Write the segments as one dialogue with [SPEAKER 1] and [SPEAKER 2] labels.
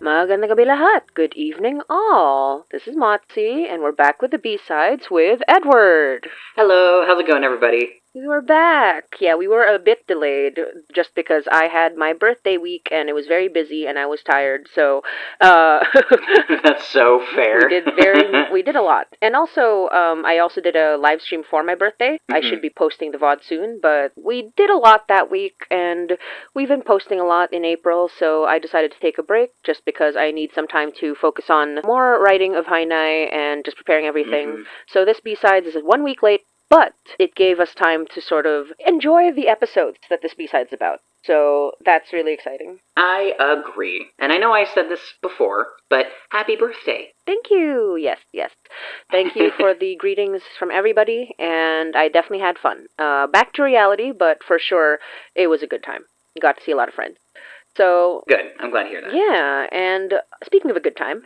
[SPEAKER 1] Magandang gabi lahat. Good evening all. This is Motzie, and we're back with the B-sides with Edward.
[SPEAKER 2] Hello, how's it going, everybody?
[SPEAKER 1] We're back. Yeah, we were a bit delayed just because I had my birthday week and it was very busy and I was tired. So,
[SPEAKER 2] That's so fair.
[SPEAKER 1] we did a lot. And also, I also did a live stream for my birthday. I should be posting the VOD soon, but we did a lot that week and we've been posting a lot in April, so I decided to take a break just because I need some time to focus on more writing of Hainai and just preparing everything. So this B-Sides is 1 week late, but it gave us time to sort of enjoy the episodes that this B-Side's about. So that's really exciting.
[SPEAKER 2] I agree. And I know I said this before, but happy birthday.
[SPEAKER 1] Thank you. Yes. Thank you for the greetings from everybody, and I definitely had fun. Back to reality, but for sure, it was a good time. Got to see a lot of friends. So
[SPEAKER 2] good. I'm glad to hear that.
[SPEAKER 1] Yeah, and speaking of a good time,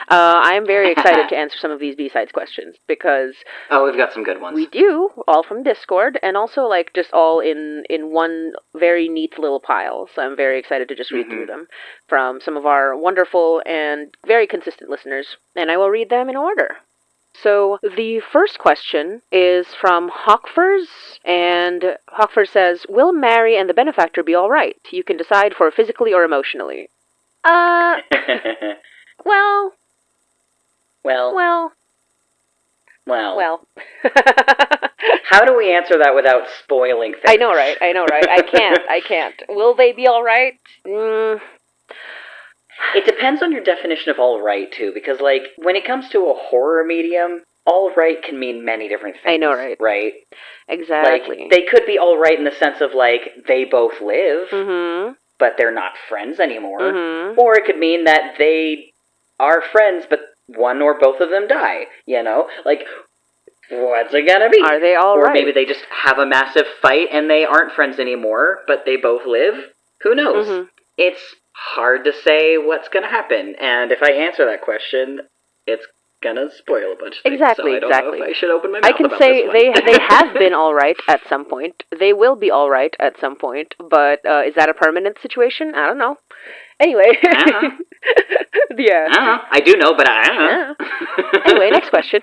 [SPEAKER 1] I'm very excited to answer some of these B-Sides questions because
[SPEAKER 2] we've got some good ones.
[SPEAKER 1] We do, all from Discord, and also just all in one very neat little pile. So I'm very excited to just read through them from some of our wonderful and very consistent listeners, and I will read them in order. So the first question is from Hawkfurs, and Hawkfurs says, will Mari and The Benefactor be alright? You can decide for physically or emotionally. Well...
[SPEAKER 2] How do we answer that without spoiling things?
[SPEAKER 1] I know, right? I can't. Will they be alright?
[SPEAKER 2] It depends on your definition of all right, too, because, when it comes to a horror medium, all right can mean many different things.
[SPEAKER 1] I know, right?
[SPEAKER 2] Right?
[SPEAKER 1] Exactly.
[SPEAKER 2] They could be all right in the sense of, they both live, but they're not friends anymore. Or it could mean that they are friends, but one or both of them die, what's it gonna be?
[SPEAKER 1] Are they all right?
[SPEAKER 2] Or maybe they just have a massive fight and they aren't friends anymore, but they both live? Who knows? It's hard to say what's gonna happen, and if I answer that question, it's gonna spoil a bunch of things.
[SPEAKER 1] Exactly.
[SPEAKER 2] Know if I should open my mouth
[SPEAKER 1] I can
[SPEAKER 2] about
[SPEAKER 1] say
[SPEAKER 2] this one.
[SPEAKER 1] they have been alright at some point. They will be alright at some point, but is that a permanent situation? I don't know. Anyway. Yeah.
[SPEAKER 2] I do know, but I don't know.
[SPEAKER 1] Anyway, next question.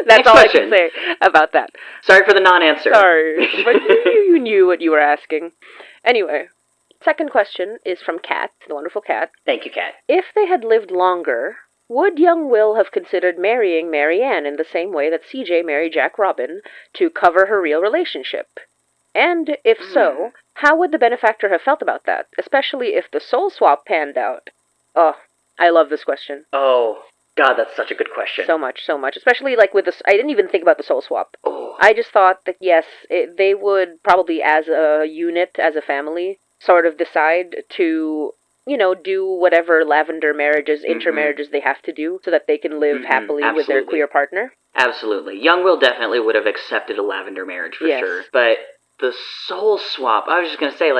[SPEAKER 1] That's all I can say about that.
[SPEAKER 2] Sorry for the non-answer.
[SPEAKER 1] Sorry, but you knew what you were asking. Anyway, second question is from Kat, the wonderful Kat.
[SPEAKER 2] Thank you, Kat.
[SPEAKER 1] If they had lived longer, would young Will have considered marrying Marianne in the same way that CJ married Jack Robin to cover her real relationship? And if so, how would the Benefactor have felt about that, especially if the soul swap panned out? Oh, I love this question.
[SPEAKER 2] Oh, God, that's such a good question.
[SPEAKER 1] So much. Especially, with this, I didn't even think about the soul swap.
[SPEAKER 2] Oh.
[SPEAKER 1] I just thought that, yes, they would probably, as a unit, as a family, sort of decide to, do whatever lavender marriages, intermarriages they have to do so that they can live happily with their queer partner.
[SPEAKER 2] Absolutely. Young Will definitely would have accepted a lavender marriage for sure. But the soul swap, I was just going to say,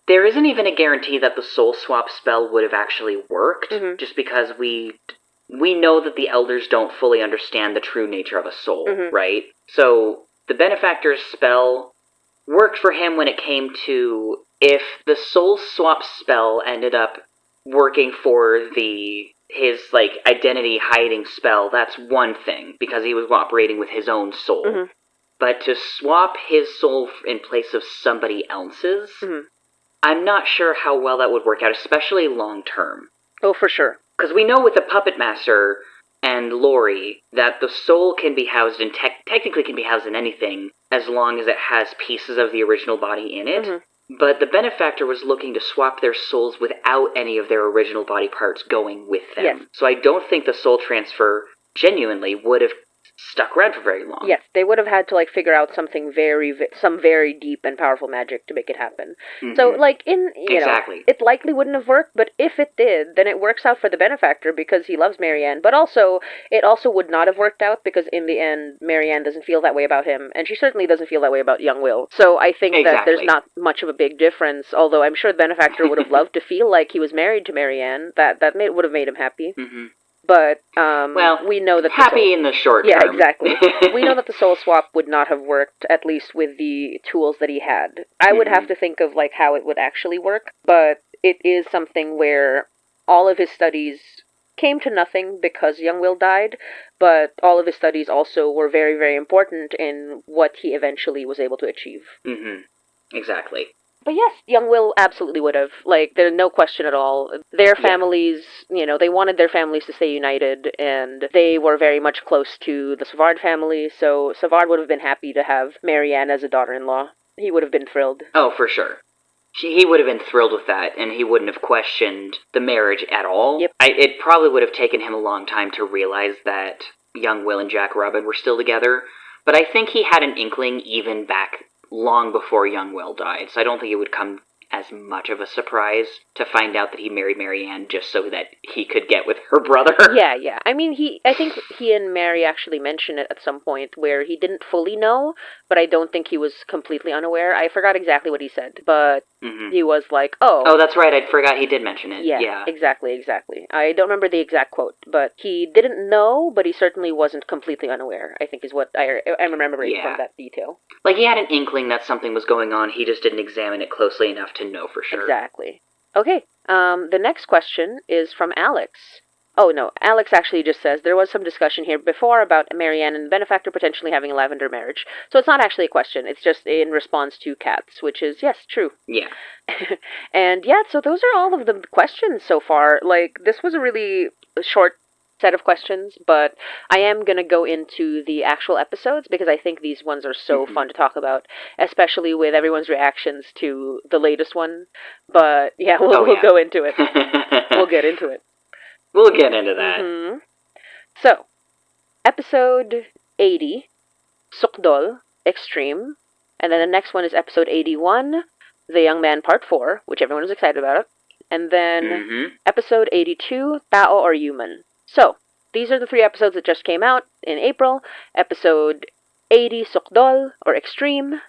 [SPEAKER 2] there isn't even a guarantee that the soul swap spell would have actually worked, just because we know that the elders don't fully understand the true nature of a soul, right? So the Benefactor's spell worked for him when it came to if the soul swap spell ended up working for his identity hiding spell, that's one thing, because he was operating with his own soul. But to swap his soul in place of somebody else's, I'm not sure how well that would work out, especially long term.
[SPEAKER 1] Oh, for sure.
[SPEAKER 2] Because we know with the Puppet Master and Lori that the soul can be housed in, technically can be housed in anything, as long as it has pieces of the original body in it. But the Benefactor was looking to swap their souls without any of their original body parts going with them.
[SPEAKER 1] Yes.
[SPEAKER 2] So I don't think the soul transfer genuinely would have stuck around for very long.
[SPEAKER 1] Yes, they would have had to figure out some very deep and powerful magic to make it happen. So
[SPEAKER 2] Exactly.
[SPEAKER 1] it likely wouldn't have worked, but if it did, then it works out for the Benefactor because he loves Marianne, but also it also would not have worked out because in the end Marianne doesn't feel that way about him, and she certainly doesn't feel that way about young Will. So I think that there's not much of a big difference, although I'm sure the Benefactor would have loved to feel like he was married to Marianne. That would have made him happy. But we know that
[SPEAKER 2] happy in the short term.
[SPEAKER 1] Yeah, exactly. We know that the soul swap would not have worked, at least with the tools that he had. I would have to think of how it would actually work, but it is something where all of his studies came to nothing because young Will died, but all of his studies also were very, very important in what he eventually was able to achieve.
[SPEAKER 2] Mm-hmm. Exactly.
[SPEAKER 1] But yes, young Will absolutely would have. Like, there's no question at all. Their families, they wanted their families to stay united, and they were very much close to the Savard family, so Savard would have been happy to have Marianne as a daughter-in-law. He would have been thrilled.
[SPEAKER 2] Oh, for sure. He would have been thrilled with that, and he wouldn't have questioned the marriage at all.
[SPEAKER 1] Yep.
[SPEAKER 2] It probably would have taken him a long time to realize that young Will and Jack Robin were still together, but I think he had an inkling even back long before young Will died, so I don't think it would come as much of a surprise to find out that he married Marianne just so that he could get with her brother.
[SPEAKER 1] Yeah. I mean, I think he and Mary actually mentioned it at some point where he didn't fully know, but I don't think he was completely unaware. I forgot exactly what he said, but he was like, oh.
[SPEAKER 2] Oh, that's right, I forgot he did mention it.
[SPEAKER 1] Yeah, exactly. I don't remember the exact quote, but he didn't know, but he certainly wasn't completely unaware, I think is what I'm remembering from that detail.
[SPEAKER 2] Like, he had an inkling that something was going on, he just didn't examine it closely enough to know for sure.
[SPEAKER 1] Exactly. Okay, the next question is from Alex. Oh, no, Alex actually just says, there was some discussion here before about Marianne and the Benefactor potentially having a lavender marriage. So it's not actually a question, it's just in response to Cats, which is, yes, true.
[SPEAKER 2] Yeah.
[SPEAKER 1] And yeah, so those are all of the questions so far. Like, this was a really short set of questions, but I am going to go into the actual episodes because I think these ones are so fun to talk about, especially with everyone's reactions to the latest one. But yeah, we'll go into it. We'll get into it.
[SPEAKER 2] We'll get into that.
[SPEAKER 1] Mm-hmm. So, episode 80, Sukdol, Extreme. And then the next one is episode 81, The Young Man Part 4, which everyone is excited about. And then episode 82, Tao or Human. So, these are the 3 episodes that just came out in April. Episode 80, Sukdol, or Extreme.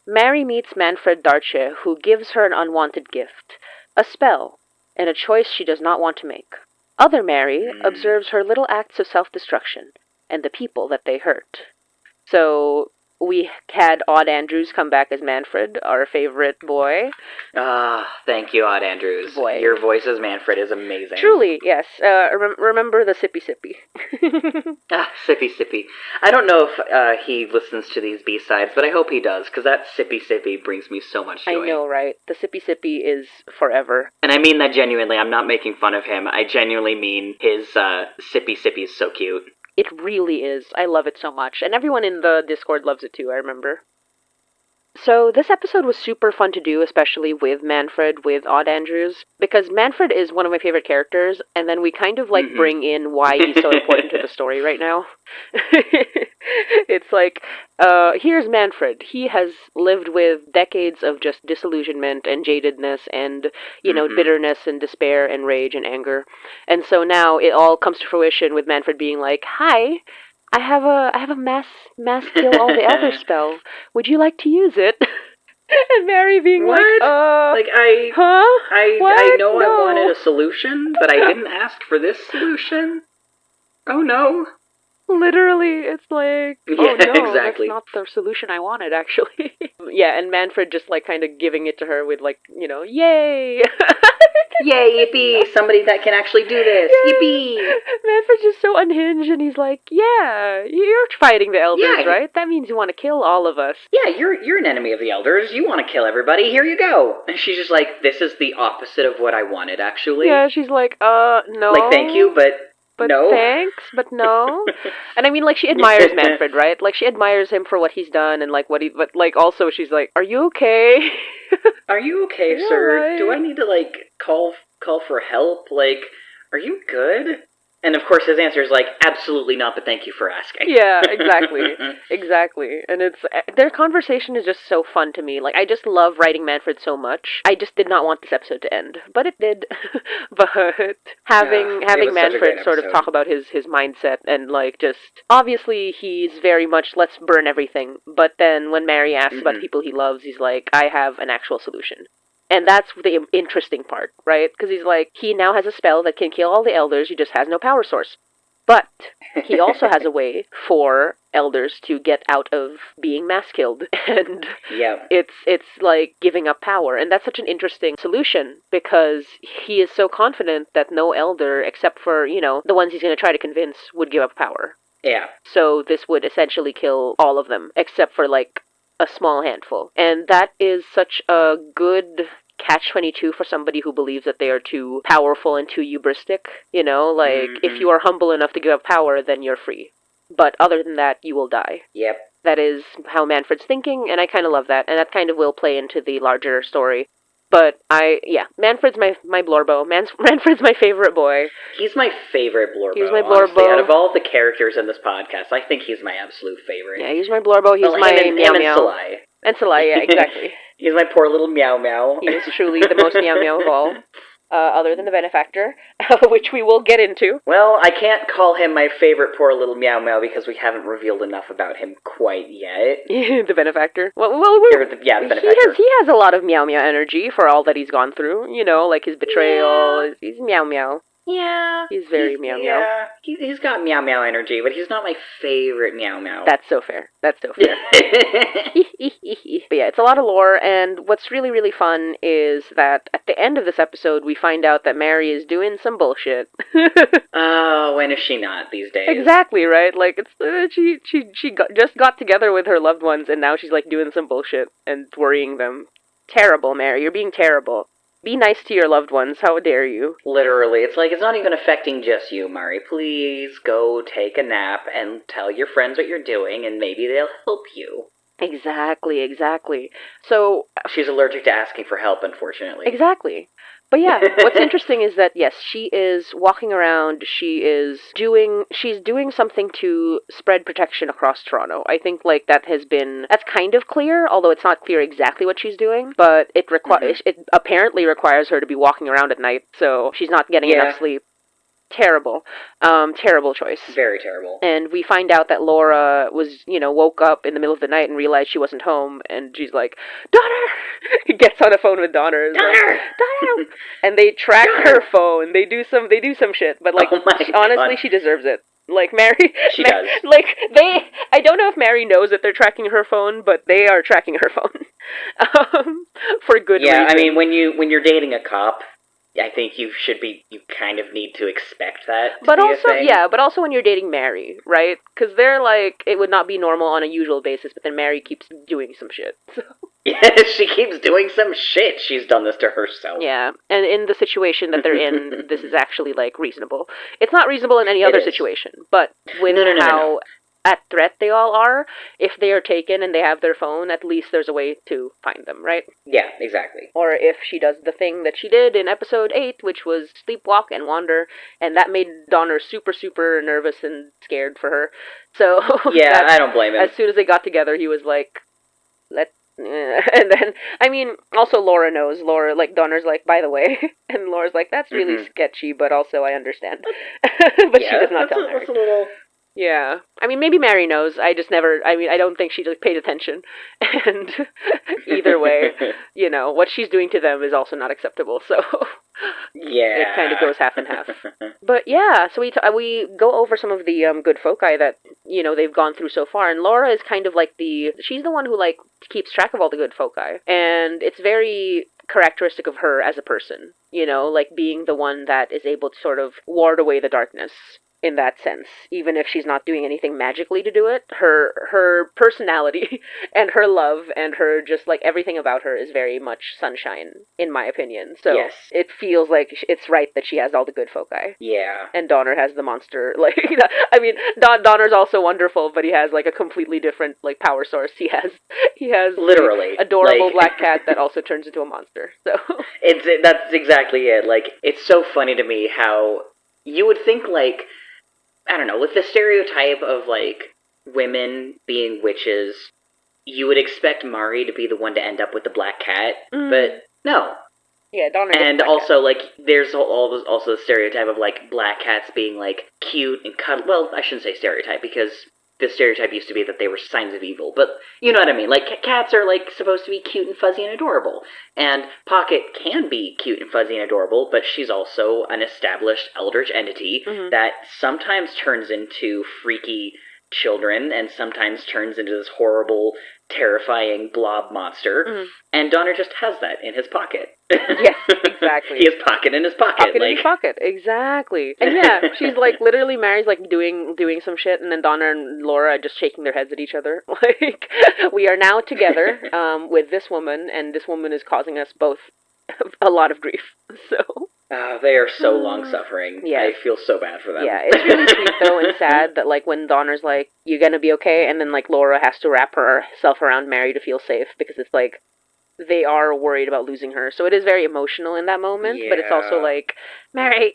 [SPEAKER 1] Mary meets Manfred Darche, who gives her an unwanted gift, a spell, and a choice she does not want to make. Other Mary observes her little acts of self-destruction and the people that they hurt. So, we had Odd Andrews come back as Manfred, our favorite boy.
[SPEAKER 2] Thank you, Odd Andrews.
[SPEAKER 1] Boy.
[SPEAKER 2] Your voice as Manfred is amazing.
[SPEAKER 1] Truly, yes. Remember the sippy sippy.
[SPEAKER 2] Sippy sippy. I don't know if he listens to these B-sides, but I hope he does, because that sippy sippy brings me so much joy.
[SPEAKER 1] I know, right? The sippy sippy is forever.
[SPEAKER 2] And I mean that genuinely. I'm not making fun of him. I genuinely mean his sippy sippy is so cute.
[SPEAKER 1] It really is. I love it so much. And everyone in the Discord loves it too, I remember. So this episode was super fun to do, especially with Manfred, with Odd Andrews, because Manfred is one of my favorite characters, and then we kind of like bring in why he's so important to the story right now. It's like, here's Manfred. He has lived with decades of just disillusionment and jadedness and, bitterness and despair and rage and anger. And so now it all comes to fruition with Manfred being like, hi, I have a mass kill all the elder spell. Would you like to use it? And Mary being
[SPEAKER 2] what?
[SPEAKER 1] I
[SPEAKER 2] know I wanted a solution, but I didn't ask for this solution. Oh no.
[SPEAKER 1] Literally, it's like, oh no,
[SPEAKER 2] exactly.
[SPEAKER 1] That's not the solution I wanted, actually. Yeah, and Manfred just like kind of giving it to her with like, yay!
[SPEAKER 2] Yay, yippee! Somebody that can actually do this. Yeah. Yippee!
[SPEAKER 1] Manfred's just so unhinged, and he's like, yeah, you're fighting the elders, right? That means you want to kill all of us.
[SPEAKER 2] Yeah, you're an enemy of the elders. You want to kill everybody. Here you go. And she's just like, this is the opposite of what I wanted, actually.
[SPEAKER 1] Yeah, she's like, no.
[SPEAKER 2] Like, thank you, but no.
[SPEAKER 1] Thanks, but no. And I mean, like, she admires Manfred, right? Like, she admires him for what he's done and, like, but, like, also she's like, are you okay?
[SPEAKER 2] Are you okay, sir? Right? Do I need to, like, call for help? Like, are you good? And of course his answer is like, absolutely not, but thank you for asking.
[SPEAKER 1] Yeah, exactly. Exactly. And their conversation is just so fun to me. Like, I just love writing Manfred so much. I just did not want this episode to end, but it did. But having Manfred sort of talk about his mindset and like just, obviously he's very much, let's burn everything. But then when Mary asks about the people he loves, he's like, I have an actual solution. And that's the interesting part, right? Because he's like, he now has a spell that can kill all the elders, he just has no power source. But he also has a way for elders to get out of being mass killed, and it's like giving up power. And that's such an interesting solution, because he is so confident that no elder, except for, the ones he's going to try to convince, would give up power.
[SPEAKER 2] Yeah.
[SPEAKER 1] So this would essentially kill all of them, except for, like, a small handful. And that is such a good catch-22 for somebody who believes that they are too powerful and too hubristic. If you are humble enough to give up power, then you're free. But other than that, you will die.
[SPEAKER 2] Yep.
[SPEAKER 1] That is how Manfred's thinking, and I kind of love that. And that kind of will play into the larger story. But Manfred's my Blorbo. Manfred's my favorite boy.
[SPEAKER 2] He's my favorite Blorbo.
[SPEAKER 1] He's my Blorbo.
[SPEAKER 2] Honestly. Out of all the characters in this podcast, I think he's my absolute favorite.
[SPEAKER 1] Yeah, he's my Blorbo. He's my Meow Meow. And Salai, yeah, exactly.
[SPEAKER 2] He's my poor little Meow Meow.
[SPEAKER 1] He is truly the most Meow Meow of all. Other than the Benefactor, which we will get into.
[SPEAKER 2] Well, I can't call him my favorite poor little Meow Meow because we haven't revealed enough about him quite yet.
[SPEAKER 1] The Benefactor? The
[SPEAKER 2] Benefactor.
[SPEAKER 1] He has a lot of Meow Meow energy for all that he's gone through, like his betrayal. Yeah. He's Meow Meow.
[SPEAKER 2] Yeah.
[SPEAKER 1] He's very Meow Meow.
[SPEAKER 2] Yeah, he's got Meow Meow energy, but he's not my favorite Meow Meow.
[SPEAKER 1] That's so fair. But yeah, it's a lot of lore, and what's really, really fun is that at the end of this episode, we find out that Mari is doing some bullshit.
[SPEAKER 2] Oh, when is she not these days?
[SPEAKER 1] Exactly, right? Like, it's she just got together with her loved ones, and now she's, like, doing some bullshit and worrying them. Terrible, Mari. You're being terrible. Be nice to your loved ones. How dare you?
[SPEAKER 2] Literally. It's like, it's not even affecting just you, Mari. Please go take a nap and tell your friends what you're doing, and maybe they'll help you.
[SPEAKER 1] Exactly. So...
[SPEAKER 2] She's allergic to asking for help, unfortunately.
[SPEAKER 1] Exactly. But yeah, what's interesting is that, yes, she is walking around, she's doing something to spread protection across Toronto. I think, like, that's kind of clear, although it's not clear exactly what she's doing, but it apparently requires her to be walking around at night, so she's not getting enough sleep. Terrible. Terrible choice.
[SPEAKER 2] Very terrible.
[SPEAKER 1] And we find out that Laura was, woke up in the middle of the night and realized she wasn't home, and she's like, Donner! Gets on the phone with Donner.
[SPEAKER 2] Donner!
[SPEAKER 1] Donner! And they track her phone. They do some shit, but, like, honestly, she deserves it. Like, Mari...
[SPEAKER 2] She does.
[SPEAKER 1] Like, I don't know if Mari knows that they're tracking her phone, but they are tracking her phone. For good reason.
[SPEAKER 2] Yeah, I mean, when you're dating a cop, I think you kind of need to expect that
[SPEAKER 1] but also when you're dating Mari, right? Because they're like, it would not be normal on a usual basis, but then Mari keeps doing some shit. So.
[SPEAKER 2] Yeah, she keeps doing some shit. She's done this to herself.
[SPEAKER 1] Yeah, and in the situation that they're in, this is actually, like, reasonable. It's not reasonable in any other situation, but with how at threat they all are, if they are taken and they have their phone, at least there's a way to find them, right?
[SPEAKER 2] Yeah, exactly.
[SPEAKER 1] Or if she does the thing that she did in episode 8, which was sleepwalk and wander, and that made Donner super, super nervous and scared for her. So
[SPEAKER 2] yeah, I don't blame him.
[SPEAKER 1] As soon as they got together, he was like, and then, I mean, also Laura knows. Like, Donner's like, by the way, and Laura's like, that's really sketchy, but also I understand. But she does not tell Mari.
[SPEAKER 2] That's a little...
[SPEAKER 1] Yeah. I mean, maybe Mari knows. I don't think she just paid attention. And either way, what she's doing to them is also not acceptable, so...
[SPEAKER 2] Yeah.
[SPEAKER 1] It kind of goes half and half. But yeah, so we go over some of the good foci that, they've gone through so far, and Laura is kind of like she's the one who, like, keeps track of all the good foci. And it's very characteristic of her as a person, like being the one that is able to sort of ward away the darkness. In that sense, even if she's not doing anything magically to do it, her personality and her love and her just, like, everything about her is very much sunshine, in my opinion. So yes. It feels like it's right that she has all the good foci.
[SPEAKER 2] Yeah.
[SPEAKER 1] And Donner has the monster, like, I mean, Donner's also wonderful, but he has, like, a completely different, like, power source. He has
[SPEAKER 2] literally
[SPEAKER 1] adorable black cat that also turns into a monster. So
[SPEAKER 2] that's exactly it. Like, it's so funny to me how you would think, like, I don't know, with the stereotype of, like, women being witches, you would expect Mari to be the one to end up with the black cat, but no.
[SPEAKER 1] Yeah, Donner.
[SPEAKER 2] And also, like, there's also the stereotype of, like, black cats being, like, cute and cuddly. Well, I shouldn't say stereotype, because the stereotype used to be that they were signs of evil, but you know what I mean. Like, cats are, like, supposed to be cute and fuzzy and adorable. And Pocket can be cute and fuzzy and adorable, but she's also an established eldritch entity that sometimes turns into freaky children and sometimes turns into this horrible, terrifying blob monster. And Donner just has that in his pocket.
[SPEAKER 1] Yes, exactly.
[SPEAKER 2] He has Pocket in his pocket.
[SPEAKER 1] Pocket in his pocket, exactly. And yeah, she's like, literally, Mary's like doing some shit, and then Donner and Laura are just shaking their heads at each other. Like, we are now together with this woman, and this woman is causing us both a lot of grief. So...
[SPEAKER 2] they are so long-suffering.
[SPEAKER 1] Yeah.
[SPEAKER 2] I feel so bad for them.
[SPEAKER 1] Yeah, it's really sweet, though, and sad that, like, when Donner's like, "You gonna be okay?" and then, like, Laura has to wrap herself around Mary to feel safe, because it's like, they are worried about losing her. So it is very emotional in that moment, but it's also like, Mary,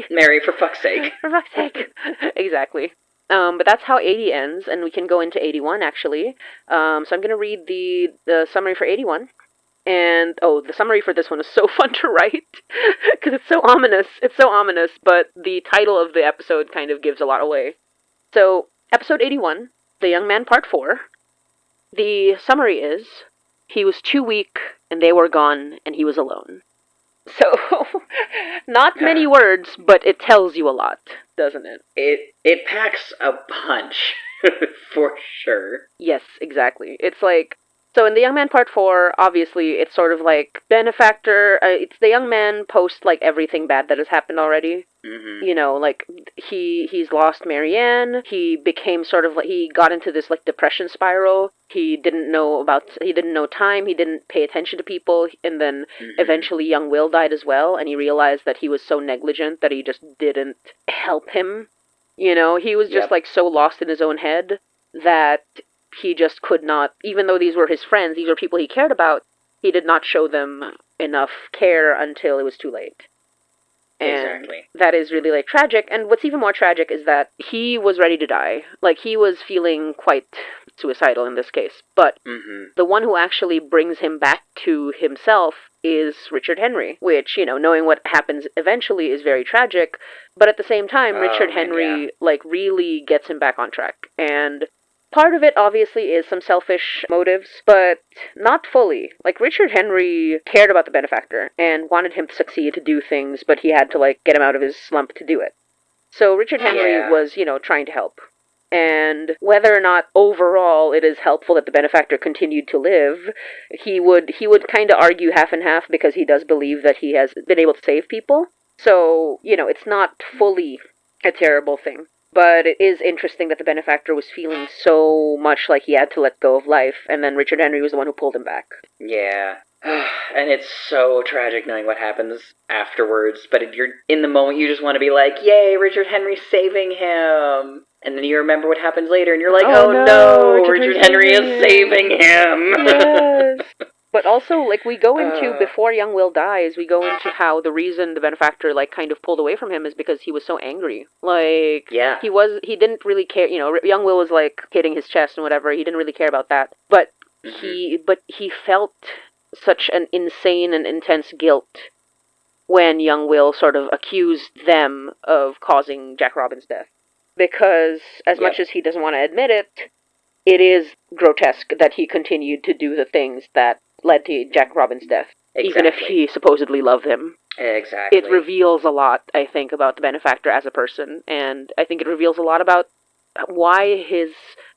[SPEAKER 2] Mary, for fuck's sake.
[SPEAKER 1] For fuck's sake. Exactly. But that's how 80 ends, and we can go into 81, actually. So I'm going to read the summary for 81. And, the summary for this one is so fun to write, because it's so ominous. It's so ominous, but the title of the episode kind of gives a lot away. So, episode 81, The Young Man Part 4. The summary is, he was too weak, and they were gone, and he was alone. So, not many words, but it tells you a lot, doesn't it?
[SPEAKER 2] It packs a punch, for sure.
[SPEAKER 1] Yes, exactly. It's like, so in The Young Man Part 4, obviously, it's sort of like Benefactor, it's the young man post, like, everything bad that has happened already. You know, like, he's lost Marianne, he became sort of like, he got into this, like, depression spiral, he didn't know time, he didn't pay attention to people, and then eventually young Will died as well, and he realized that he was so negligent that he just didn't help him. You know, he was just, like, so lost in his own head that he just could not, even though these were his friends, these were people he cared about, he did not show them enough care until it was too late. And
[SPEAKER 2] exactly.
[SPEAKER 1] That is really, like, tragic, and what's even more tragic is that he was ready to die. Like, he was feeling quite suicidal in this case, but the one who actually brings him back to himself is Richard Henry, which, you know, knowing what happens eventually is very tragic, but at the same time, Richard Henry, like, really gets him back on track, and part of it, obviously, is some selfish motives, but not fully. Like, Richard Henry cared about the Benefactor and wanted him to succeed, to do things, but he had to, like, get him out of his slump to do it. So Richard Henry was, you know, trying to help. And whether or not overall it is helpful that the Benefactor continued to live, he would kind of argue half and half, because he does believe that he has been able to save people. So, you know, it's not fully a terrible thing. But it is interesting that the Benefactor was feeling so much like he had to let go of life, and then Richard Henry was the one who pulled him back.
[SPEAKER 2] Yeah. And it's so tragic knowing what happens afterwards, but if you're in the moment, you just want to be like, yay, Richard Henry's saving him! And then you remember what happens later, and you're like, oh no, Richard Henry is saving him!
[SPEAKER 1] Yes! But also, like, we go into, before young Will dies, we go into how the reason the Benefactor, like, kind of pulled away from him is because he was so angry. Like, he didn't really care, you know, young Will was, like, hitting his chest and whatever, he didn't really care about that. But he felt such an insane and intense guilt when young Will sort of accused them of causing Jack Robin's death. Because, as much as he doesn't want to admit it, it is grotesque that he continued to do the things that led to Jack Robin's death, even if he supposedly loved him.
[SPEAKER 2] Exactly.
[SPEAKER 1] It reveals a lot, I think, about the Benefactor as a person, and I think it reveals a lot about why his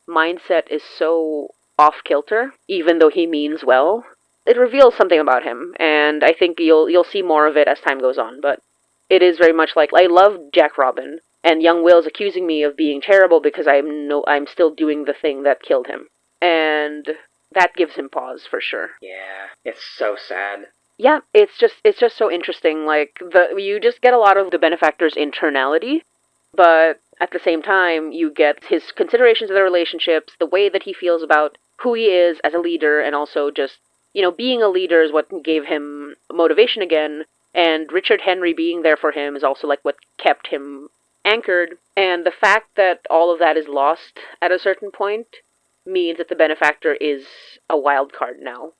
[SPEAKER 1] mindset is so off-kilter, even though he means well. It reveals something about him, and I think you'll see more of it as time goes on, but it is very much like, I love Jack Robin, and young Will's accusing me of being terrible because I'm still doing the thing that killed him. And that gives him pause, for sure.
[SPEAKER 2] Yeah, it's so sad.
[SPEAKER 1] Yeah, it's just so interesting. Like, you just get a lot of the Benefactor's internality, but at the same time, you get his considerations of the relationships, the way that he feels about who he is as a leader, and also just, you know, being a leader is what gave him motivation again, and Richard Henry being there for him is also, like, what kept him anchored, and the fact that all of that is lost at a certain point means that the Benefactor is a wild card now.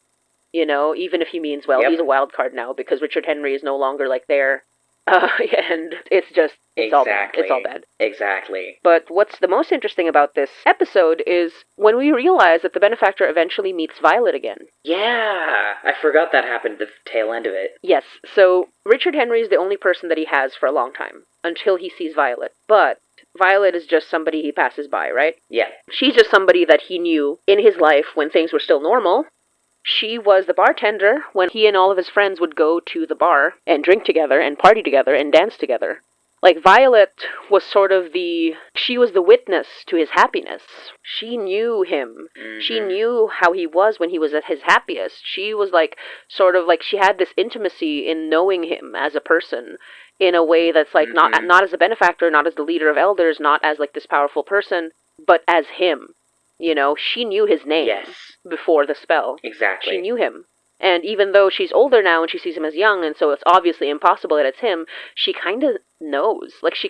[SPEAKER 1] You know, even if he means well, he's a wild card now, because Richard Henry is no longer, like, there And it's all bad. It's all bad.
[SPEAKER 2] Exactly.
[SPEAKER 1] But what's the most interesting about this episode is when we realize that the benefactor eventually meets Violet again.
[SPEAKER 2] Yeah, I forgot that happened at the tail end of it.
[SPEAKER 1] Yes, so Richard Henry is the only person that he has for a long time, until he sees Violet. But Violet is just somebody he passes by, right?
[SPEAKER 2] Yeah.
[SPEAKER 1] She's just somebody that he knew in his life when things were still normal. She was the bartender when he and all of his friends would go to the bar and drink together and party together and dance together. Like, Violet was she was the witness to his happiness. She knew him. Mm-hmm. She knew how he was when he was at his happiest. She was she had this intimacy in knowing him as a person in a way that's like, mm-hmm. not as a benefactor, not as the leader of elders, not as like this powerful person, but as him. You know, she knew his name before the spell. Exactly. She knew him. And even though she's older now and she sees him as young, and so it's obviously impossible that it's him, she kind of knows. Like, she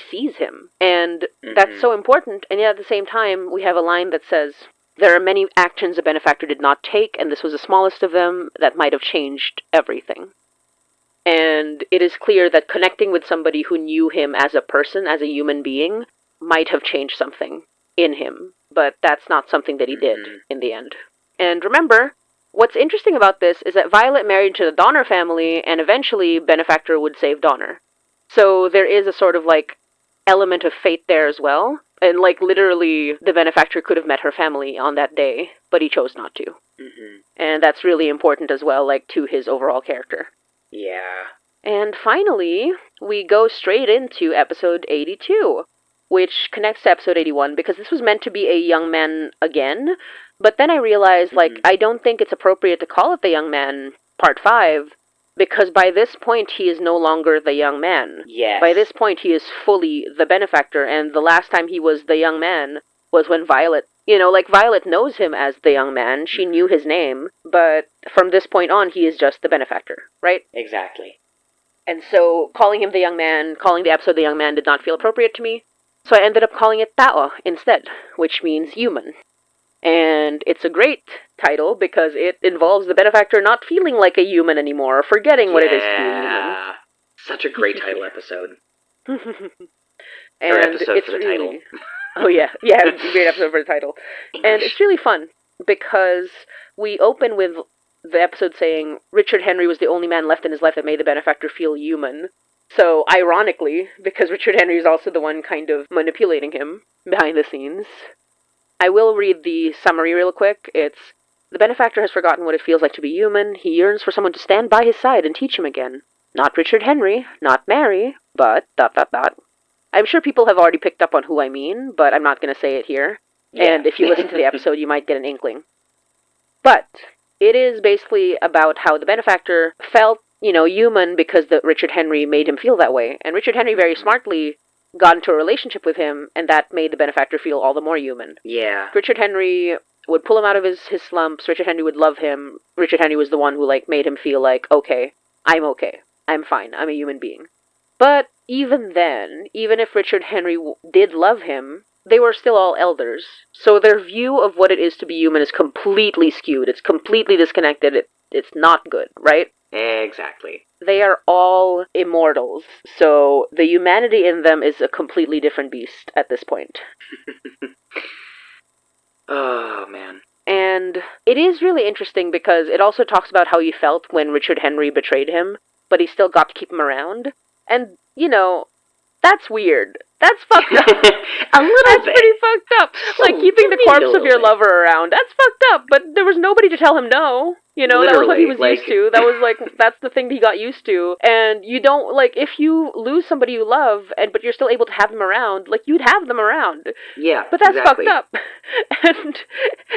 [SPEAKER 1] sees him. And that's so important. And yet at the same time, we have a line that says, there are many actions a benefactor did not take, and this was the smallest of them that might have changed everything. And it is clear that connecting with somebody who knew him as a person, as a human being, might have changed something in him. But that's not something that he did in the end. And remember, what's interesting about this is that Violet married to the Donner family, and eventually Benefactor would save Donner. So there is a sort of, like, element of fate there as well. And, like, literally, the Benefactor could have met her family on that day, but he chose not to. Mm-hmm. And that's really important as well, like, to his overall character. Yeah. And finally, we go straight into episode 82, which connects to episode 81, because this was meant to be a young man again. But then I realized, I don't think it's appropriate to call it The Young Man Part 5, because by this point, he is no longer the young man. Yes. By this point, he is fully the benefactor, and the last time he was the young man was when Violet, Violet knows him as the young man. She knew his name, but from this point on, he is just the benefactor, right? Exactly. And so, calling him the young man, calling the episode The Young Man did not feel appropriate to me, so I ended up calling it Tao instead, which means human. And it's a great title because it involves the benefactor not feeling like a human anymore, or forgetting what it is to be a human.
[SPEAKER 2] Such a great title episode.
[SPEAKER 1] And
[SPEAKER 2] episode for the title.
[SPEAKER 1] Oh yeah, great episode for the title. And it's really fun because we open with the episode saying Richard Henry was the only man left in his life that made the benefactor feel human. So, ironically, because Richard Henry is also the one kind of manipulating him behind the scenes. I will read the summary real quick. It's, the benefactor has forgotten what it feels like to be human. He yearns for someone to stand by his side and teach him again. Not Richard Henry, not Mary, but ... I'm sure people have already picked up on who I mean, but I'm not going to say it here. Yeah. And if you listen to the episode, you might get an inkling. But it is basically about how the benefactor felt, human because Richard Henry made him feel that way. And Richard Henry very smartly got into a relationship with him, and that made the benefactor feel all the more human. Yeah. Richard Henry would pull him out of his slumps. Richard Henry would love him. Richard Henry was the one who, made him feel like, okay. I'm fine. I'm a human being. But even then, even if Richard Henry did love him, they were still all elders. So their view of what it is to be human is completely skewed. It's completely disconnected. It's not good, right?
[SPEAKER 2] Exactly.
[SPEAKER 1] They are all immortals, so the humanity in them is a completely different beast at this point.
[SPEAKER 2] Oh, man.
[SPEAKER 1] And it is really interesting because it also talks about how he felt when Richard Henry betrayed him, but he still got to keep him around. And, that's weird. That's fucked up. That's pretty fucked up. Keeping the corpse of your lover around. That's fucked up. But there was nobody to tell him no.
[SPEAKER 2] Literally,
[SPEAKER 1] that was what he was used to. That was, that's the thing he got used to. And you don't, if you lose somebody you love, but you're still able to have them around, you'd have them around.
[SPEAKER 2] Yeah,
[SPEAKER 1] but that's
[SPEAKER 2] exactly.
[SPEAKER 1] fucked up. And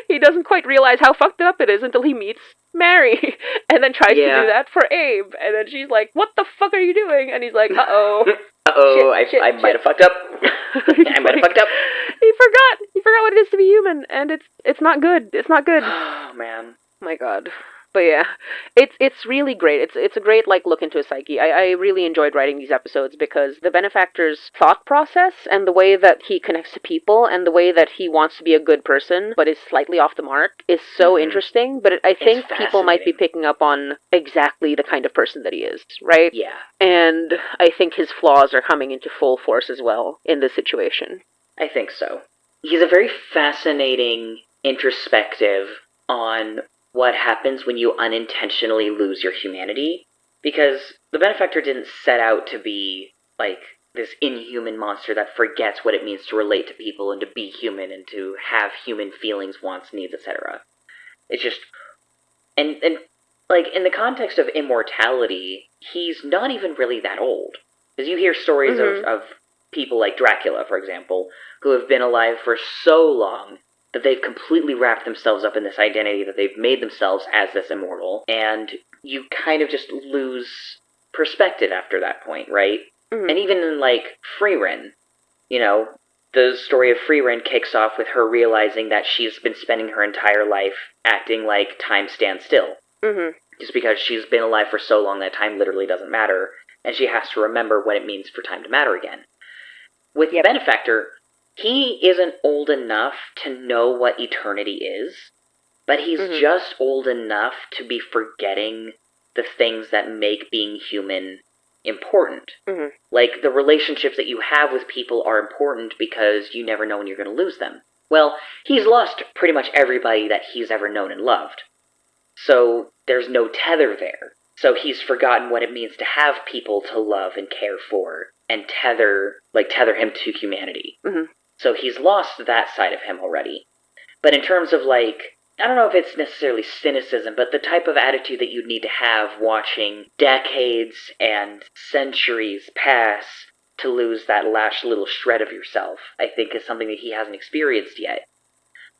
[SPEAKER 1] he doesn't quite realize how fucked up it is until he meets Mary. And then tries to do that for Abe. And then she's like, what the fuck are you doing? And he's like, uh-oh.
[SPEAKER 2] I might have fucked up. I might have fucked up.
[SPEAKER 1] He forgot what it is to be human, and it's not good. It's not good.
[SPEAKER 2] Oh, man.
[SPEAKER 1] My God. But yeah, it's really great. It's a great like look into his psyche. I really enjoyed writing these episodes because the benefactor's thought process and the way that he connects to people and the way that he wants to be a good person but is slightly off the mark is so interesting. But I think people might be picking up on exactly the kind of person that he is, right?
[SPEAKER 2] Yeah.
[SPEAKER 1] And I think his flaws are coming into full force as well in this situation.
[SPEAKER 2] I think so. He's a very fascinating introspective on what happens when you unintentionally lose your humanity, because the benefactor didn't set out to be like this inhuman monster that forgets what it means to relate to people and to be human and to have human feelings, wants, needs, etc. It's just and like in the context of immortality, he's not even really that old. Because you hear stories of people like Dracula, for example, who have been alive for so long that they've completely wrapped themselves up in this identity that they've made themselves as this immortal, and you kind of just lose perspective after that point, right? And even in, like, Freerin, you know, the story of Freerin kicks off with her realizing that she's been spending her entire life acting like time stands still. Just because she's been alive for so long that time literally doesn't matter, and she has to remember what it means for time to matter again. With the benefactor, he isn't old enough to know what eternity is, but he's just old enough to be forgetting the things that make being human important. Like, the relationships that you have with people are important because you never know when you're going to lose them. Well, he's lost pretty much everybody that he's ever known and loved. So there's no tether there. So he's forgotten what it means to have people to love and care for and tether him to humanity. So he's lost that side of him already. But in terms of, like, I don't know if it's necessarily cynicism, but the type of attitude that you'd need to have watching decades and centuries pass to lose that last little shred of yourself, I think is something that he hasn't experienced yet.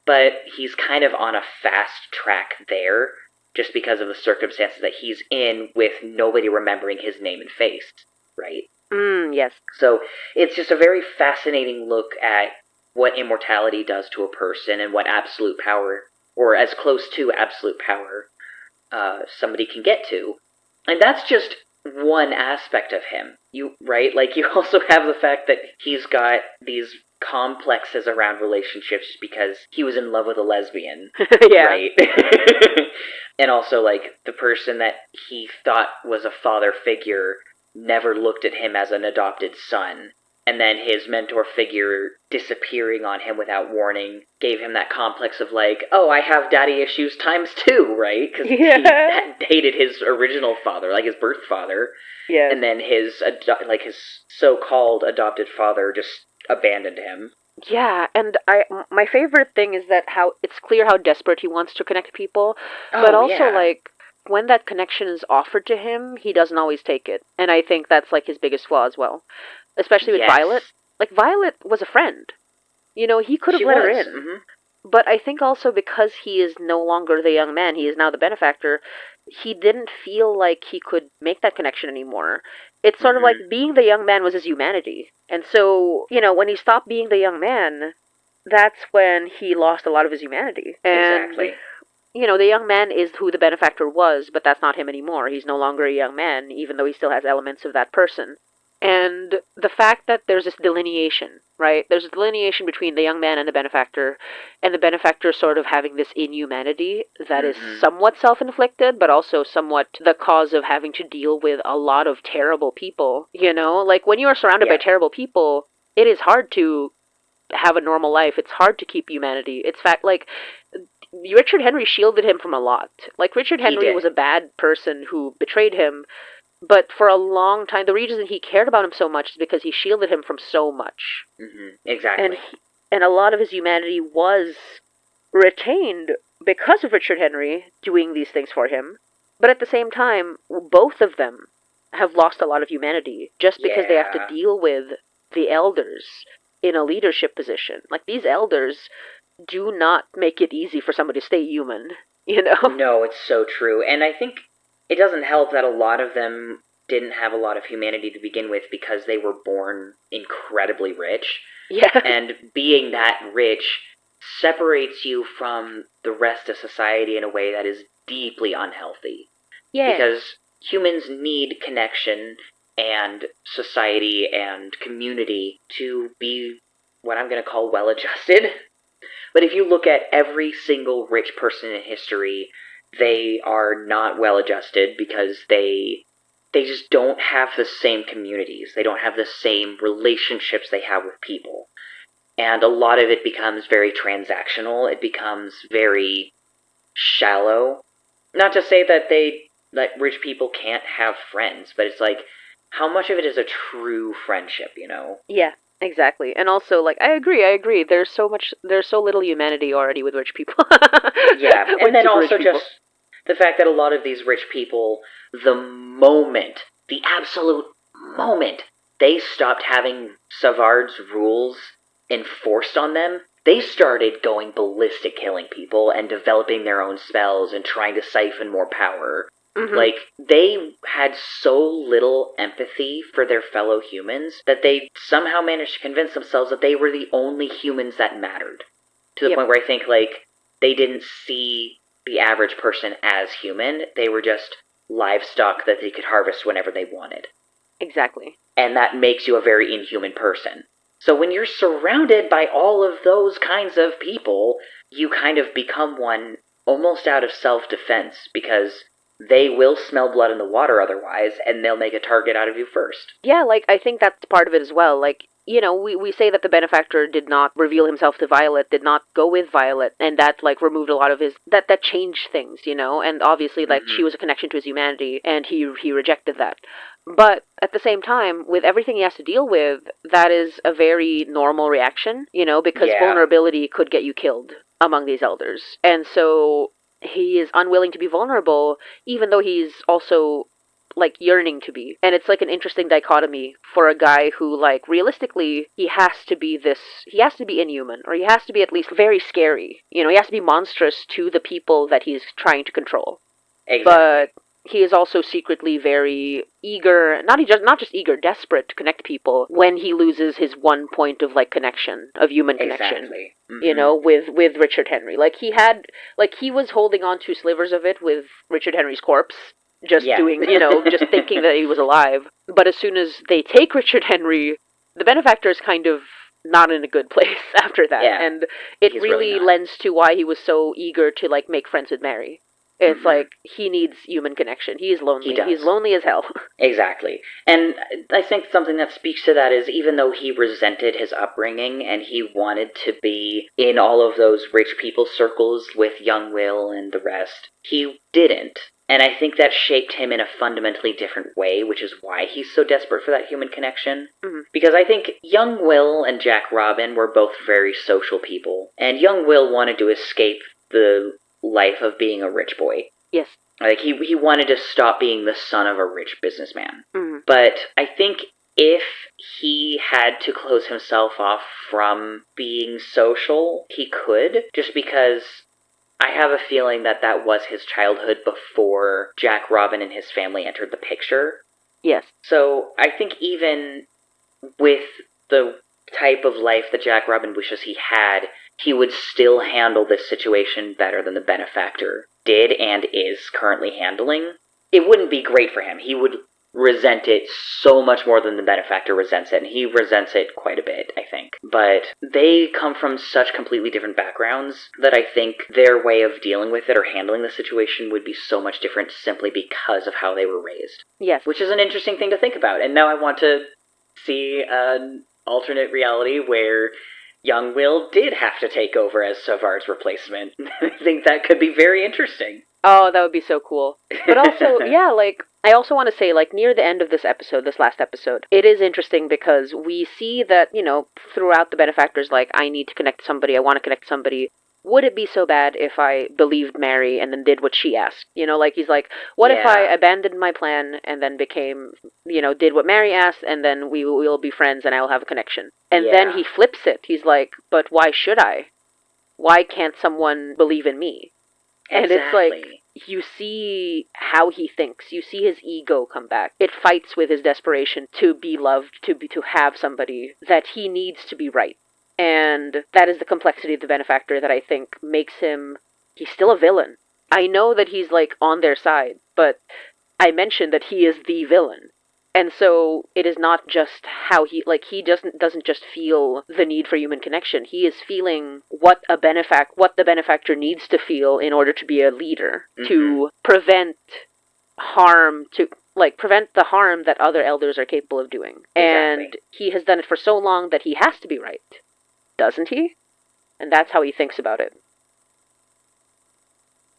[SPEAKER 2] But he's kind of on a fast track there, just because of the circumstances that he's in with nobody remembering his name and face, right?
[SPEAKER 1] Yes.
[SPEAKER 2] So it's just a very fascinating look at what immortality does to a person and what absolute power, or as close to absolute power, somebody can get to. And that's just one aspect of him, right? Like, you also have the fact that he's got these complexes around relationships because he was in love with a lesbian, right? And also, like, the person that he thought was a father figure never looked at him as an adopted son. And then his mentor figure disappearing on him without warning gave him that complex of, like, oh, I have daddy issues times two, right? Because he hated his original father, like his birth father.
[SPEAKER 1] Yeah.
[SPEAKER 2] And then his so-called adopted father just abandoned him.
[SPEAKER 1] Yeah, and my favorite thing is that how it's clear how desperate he wants to connect people, but also like when that connection is offered to him, he doesn't always take it. And I think that's like his biggest flaw as well. Especially with Violet. Like, Violet was a friend. You know, he could have let her in. But I think also because he is no longer the young man, he is now the benefactor, he didn't feel like he could make that connection anymore. It's sort of like being the young man was his humanity. And so, you know, when he stopped being the young man, that's when he lost a lot of his humanity. And, you know, the young man is who the benefactor was, but that's not him anymore. He's no longer a young man, even though he still has elements of that person. And the fact that there's this delineation, right? There's a delineation between the young man and the benefactor sort of having this inhumanity that is somewhat self-inflicted, but also somewhat the cause of having to deal with a lot of terrible people, you know? Like, when you are surrounded by terrible people, it is hard to have a normal life. It's hard to keep humanity. It's like, Richard Henry shielded him from a lot. Like, Richard Henry was a bad person who betrayed him, but for a long time, the reason he cared about him so much is because he shielded him from so much.
[SPEAKER 2] Exactly.
[SPEAKER 1] And a lot of his humanity was retained because of Richard Henry doing these things for him. But at the same time, both of them have lost a lot of humanity just because they have to deal with the elders in a leadership position. Like, these elders do not make it easy for somebody to stay human, you know?
[SPEAKER 2] No, it's so true. And I think it doesn't help that a lot of them didn't have a lot of humanity to begin with because they were born incredibly rich.
[SPEAKER 1] Yeah.
[SPEAKER 2] And being that rich separates you from the rest of society in a way that is deeply unhealthy.
[SPEAKER 1] Yeah.
[SPEAKER 2] Because humans need connection and society and community to be what I'm going to call well-adjusted. But if you look at every single rich person in history, they are not well-adjusted because they just don't have the same communities. They don't have the same relationships they have with people. And a lot of it becomes very transactional. It becomes very shallow. Not to say that rich people can't have friends, but it's like, how much of it is a true friendship, you know?
[SPEAKER 1] Yeah, exactly. And also, like, I agree. There's so little humanity already with rich people.
[SPEAKER 2] Yeah, and then also
[SPEAKER 1] people.
[SPEAKER 2] just the fact that a lot of these rich people, the absolute moment they stopped having Savard's rules enforced on them, they started going ballistic, killing people and developing their own spells and trying to siphon more power.
[SPEAKER 1] Mm-hmm.
[SPEAKER 2] Like, they had so little empathy for their fellow humans that they somehow managed to convince themselves that they were the only humans that mattered. To the point where I think, like, they didn't see the average person as human. They were just livestock that they could harvest whenever they wanted.
[SPEAKER 1] Exactly.
[SPEAKER 2] And that makes you a very inhuman person. So when you're surrounded by all of those kinds of people, you kind of become one almost out of self-defense, because they will smell blood in the water otherwise, and they'll make a target out of you first.
[SPEAKER 1] Yeah, like, I think that's part of it as well. Like, you know, we say that the benefactor did not reveal himself to Violet, did not go with Violet, and that, like, removed a lot of his, that changed things, you know, and obviously, like, she was a connection to his humanity, and he rejected that. But at the same time, with everything he has to deal with, that is a very normal reaction, you know, because vulnerability could get you killed among these elders. And so he is unwilling to be vulnerable, even though he's also, like, yearning to be. And it's like an interesting dichotomy for a guy who, like, realistically, he has to be inhuman, or he has to be at least very scary. You know, he has to be monstrous to the people that he's trying to control.
[SPEAKER 2] Exactly.
[SPEAKER 1] But he is also secretly very eager, not just eager, desperate to connect people when he loses his one point of, like, connection, of human connection.
[SPEAKER 2] Exactly. Mm-hmm.
[SPEAKER 1] You know, with Richard Henry. Like, he was holding on to slivers of it with Richard Henry's corpse, just doing, you know, just thinking that he was alive. But as soon as they take Richard Henry, the benefactor is kind of not in a good place after that.
[SPEAKER 2] Yeah,
[SPEAKER 1] and it really lends to why he was so eager to, like, make friends with Mary. It's like, he needs human connection. He is lonely. He's lonely as hell.
[SPEAKER 2] Exactly. And I think something that speaks to that is, even though he resented his upbringing and he wanted to be in all of those rich people's circles with young Will and the rest, he didn't. And I think that shaped him in a fundamentally different way, which is why he's so desperate for that human connection.
[SPEAKER 1] Mm-hmm.
[SPEAKER 2] Because I think young Will and Jack Robin were both very social people. And young Will wanted to escape the life of being a rich boy.
[SPEAKER 1] Yes.
[SPEAKER 2] Like, he wanted to stop being the son of a rich businessman.
[SPEAKER 1] Mm-hmm.
[SPEAKER 2] But I think if he had to close himself off from being social, he could, just because I have a feeling that was his childhood before Jack Robin and his family entered the picture.
[SPEAKER 1] Yes.
[SPEAKER 2] So I think even with the type of life that Jack Robin wishes he had, he would still handle this situation better than the benefactor did and is currently handling. It wouldn't be great for him. He would resent it so much more than the benefactor resents it, and he resents it quite a bit, I think. But they come from such completely different backgrounds that I think their way of dealing with it or handling the situation would be so much different simply because of how they were raised.
[SPEAKER 1] Yes.
[SPEAKER 2] Which is an interesting thing to think about. And now I want to see an alternate reality where young Will did have to take over as Savard's replacement. I think that could be very interesting.
[SPEAKER 1] Oh, that would be so cool. But also, yeah, like, I also want to say, like, near the end of this last episode, it is interesting because we see that, you know, throughout the benefactors, like, I need to connect to somebody, I want to connect to somebody. Would it be so bad if I believed Mary and then did what she asked? You know, like, he's like, what if I abandoned my plan and then became, you know, did what Mary asked, and then we'll be friends and I'll have a connection. And then he flips it. He's like, but why should I? Why can't someone believe in me? And it's like, you see how he thinks. You see his ego come back. It fights with his desperation to be loved, to have somebody, that he needs to be right. And that is the complexity of the benefactor that I think makes him, he's still a villain. I know that he's, like, on their side, but I mentioned that he is the villain. And so it is not just how he doesn't just feel the need for human connection. He is feeling what the benefactor needs to feel in order to be a leader, to prevent prevent the harm that other elders are capable of doing. Exactly. And he has done it for so long that he has to be right. Doesn't he? And that's how he thinks about it.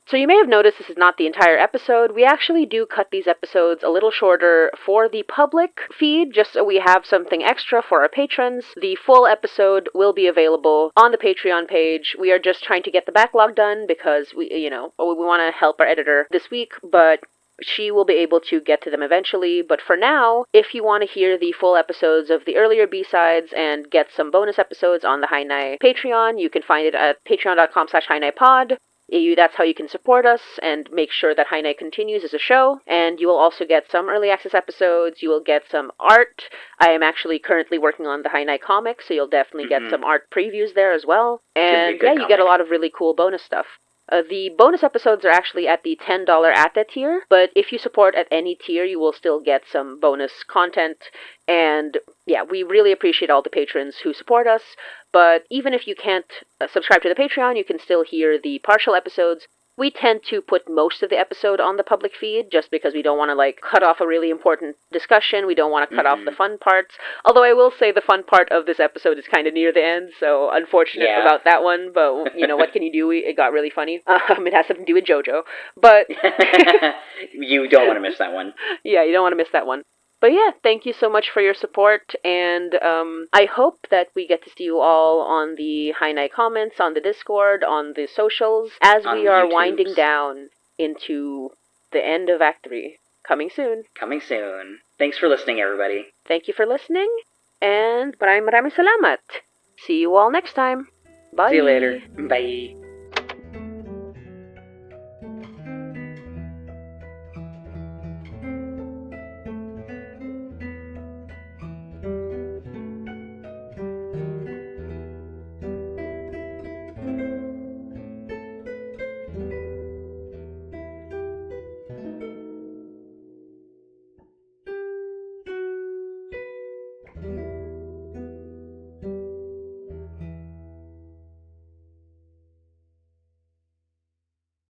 [SPEAKER 1] So you may have noticed this is not the entire episode. We actually do cut these episodes a little shorter for the public feed, just so we have something extra for our patrons. The full episode will be available on the Patreon page. We are just trying to get the backlog done because we want to help our editor this week, but she will be able to get to them eventually. But for now, if you want to hear the full episodes of the earlier B-sides and get some bonus episodes on the Hainai Patreon, you can find it at patreon.com/HainaiPod. That's how you can support us and make sure that Hainai continues as a show. And you will also get some early access episodes. You will get some art. I am actually currently working on the Hainai comic, so you'll definitely get some art previews there as well. And yeah, you get a lot of really cool bonus stuff. The bonus episodes are actually at the $10 ATA tier, but if you support at any tier, you will still get some bonus content. And yeah, we really appreciate all the patrons who support us. But even if you can't subscribe to the Patreon, you can still hear the partial episodes. We tend to put most of the episode on the public feed just because we don't want to, cut off a really important discussion. We don't want to cut off the fun parts. Although I will say the fun part of this episode is kind of near the end, so unfortunate about that one. But, what can you do? It got really funny. It has something to do with JoJo. But
[SPEAKER 2] you don't want to miss that one.
[SPEAKER 1] Yeah, you don't want to miss that one. But yeah, thank you so much for your support, and I hope that we get to see you all on the Hainai comments, on the Discord, on the socials, as we are winding down into the end of Act 3. Coming soon.
[SPEAKER 2] Coming soon. Thanks for listening, everybody.
[SPEAKER 1] Thank you for listening, and maraming salamat. See you all next time. Bye.
[SPEAKER 2] See you later. Bye.